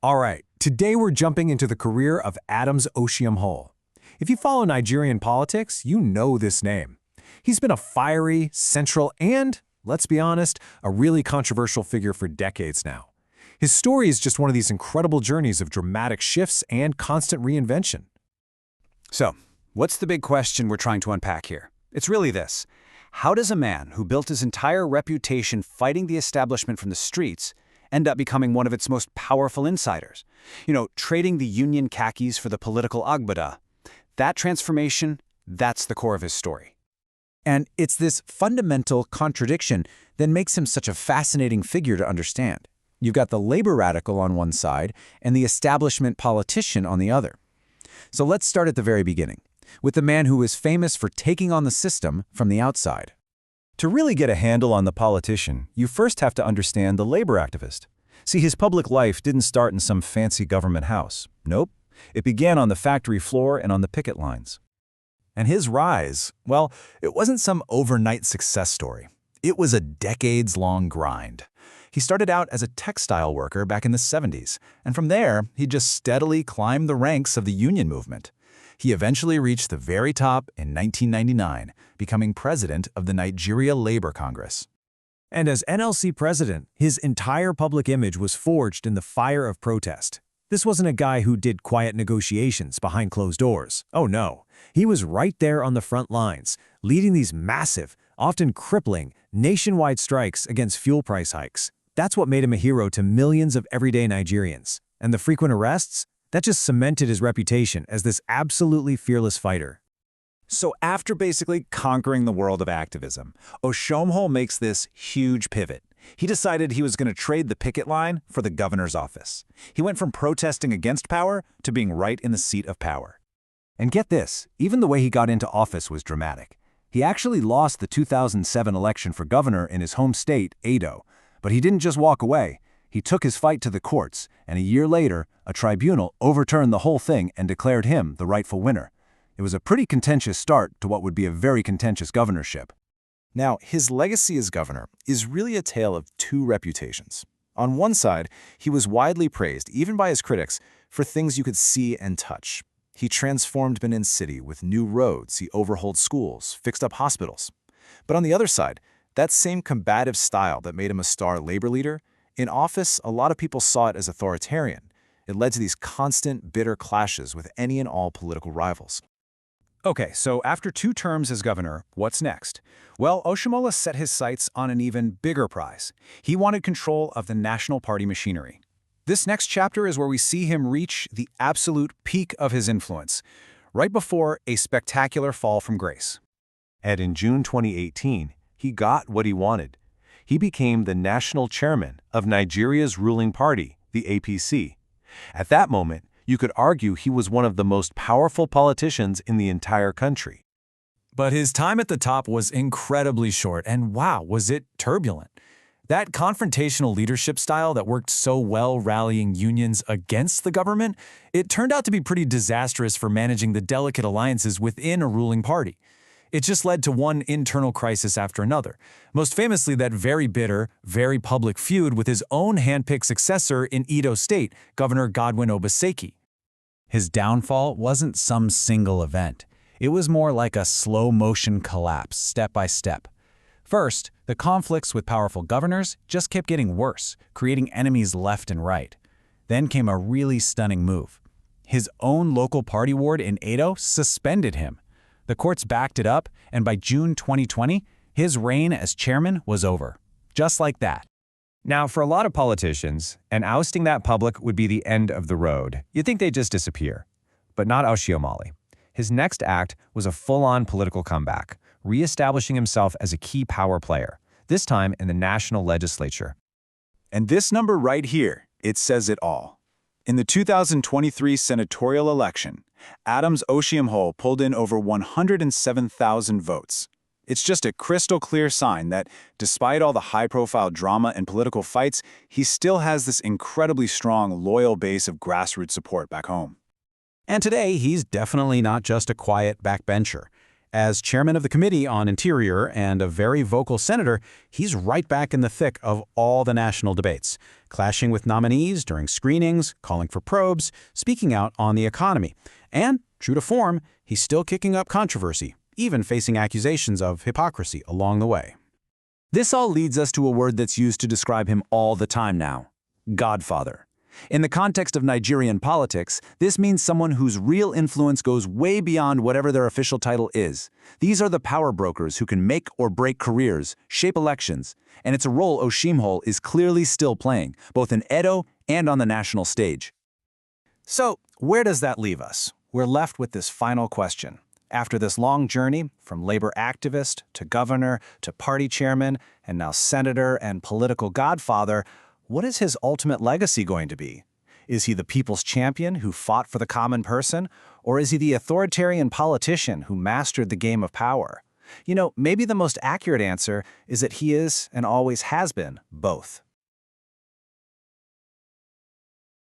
All right, today we're jumping into the career of Adams Oshiomhole. If you follow Nigerian politics, you know this name. He's been a fiery, central, and, let's be honest, a really controversial figure for decades now. His story is just one of these incredible journeys of dramatic shifts and constant reinvention. So, what's the big question we're trying to unpack here? It's really this. How does a man who built his entire reputation fighting the establishment from the streets end up becoming one of its most powerful insiders? Trading the Union khakis for the political agbada. That transformation, that's the core of his story. And it's this fundamental contradiction that makes him such a fascinating figure to understand. You've got the labor radical on one side and the establishment politician on the other. So let's start at the very beginning, with the man who is famous for taking on the system from the outside. To really get a handle on the politician, you first have to understand the labor activist. See, his public life didn't start in some fancy government house. Nope. It began on the factory floor and on the picket lines. And his rise, well, it wasn't some overnight success story. It was a decades-long grind. He started out as a textile worker back in the 70s, and from there, he just steadily climbed the ranks of the union movement. He eventually reached the very top in 1999, becoming president of the Nigeria Labor Congress. And as NLC president, his entire public image was forged in the fire of protest. This wasn't a guy who did quiet negotiations behind closed doors. Oh no, he was right there on the front lines, leading these massive, often crippling, nationwide strikes against fuel price hikes. That's what made him a hero to millions of everyday Nigerians. And the frequent arrests? That just cemented his reputation as this absolutely fearless fighter. So after basically conquering the world of activism, Oshiomhole makes this huge pivot. He decided he was going to trade the picket line for the governor's office. He went from protesting against power to being right in the seat of power. And get this, even the way he got into office was dramatic. He actually lost the 2007 election for governor in his home state, Edo. But he didn't just walk away. He took his fight to the courts, and a year later, a tribunal overturned the whole thing and declared him the rightful winner. It was a pretty contentious start to what would be a very contentious governorship. Now, his legacy as governor is really a tale of two reputations. On one side, he was widely praised, even by his critics, for things you could see and touch. He transformed Benin City with new roads, he overhauled schools, fixed up hospitals. But on the other side, that same combative style that made him a star labor leader, in office, a lot of people saw it as authoritarian. It led to these constant, bitter clashes with any and all political rivals. Okay, so after 2 terms as governor, what's next? Well, Oshiomhole set his sights on an even bigger prize. He wanted control of the national party machinery. This next chapter is where we see him reach the absolute peak of his influence, right before a spectacular fall from grace. And in June 2018, he got what he wanted. He became the national chairman of Nigeria's ruling party, the APC. At that moment, you could argue he was one of the most powerful politicians in the entire country. But his time at the top was incredibly short, and wow, was it turbulent. That confrontational leadership style that worked so well rallying unions against the government, it turned out to be pretty disastrous for managing the delicate alliances within a ruling party. It just led to one internal crisis after another, most famously that very bitter, very public feud with his own handpicked successor in Edo State, Governor Godwin Obaseki. His downfall wasn't some single event. It was more like a slow-motion collapse, step by step. First, the conflicts with powerful governors just kept getting worse, creating enemies left and right. Then came a really stunning move. His own local party ward in Edo suspended him. The courts backed it up, and by June 2020, his reign as chairman was over. Just like that. Now, for a lot of politicians, and ousting that public would be the end of the road. You'd think they'd just disappear. But not Oshiomhole. His next act was a full-on political comeback, reestablishing himself as a key power player, this time in the national legislature. And this number right here, it says it all. In the 2023 senatorial election, Adams Oshiomhole pulled in over 107,000 votes. It's just a crystal clear sign that, despite all the high-profile drama and political fights, he still has this incredibly strong, loyal base of grassroots support back home. And today, he's definitely not just a quiet backbencher. As chairman of the Committee on Interior and a very vocal senator, he's right back in the thick of all the national debates, clashing with nominees during screenings, calling for probes, speaking out on the economy. And, true to form, he's still kicking up controversy, even facing accusations of hypocrisy along the way. This all leads us to a word that's used to describe him all the time now: Godfather. In the context of Nigerian politics, this means someone whose real influence goes way beyond whatever their official title is. These are the power brokers who can make or break careers, shape elections, and it's a role Oshiomhole is clearly still playing, both in Edo and on the national stage. So, where does that leave us? We're left with this final question. After this long journey, from labor activist to governor to party chairman and now senator and political godfather, what is his ultimate legacy going to be? Is he the people's champion who fought for the common person? Or is he the authoritarian politician who mastered the game of power? You know, maybe the most accurate answer is that he is, and always has been, both.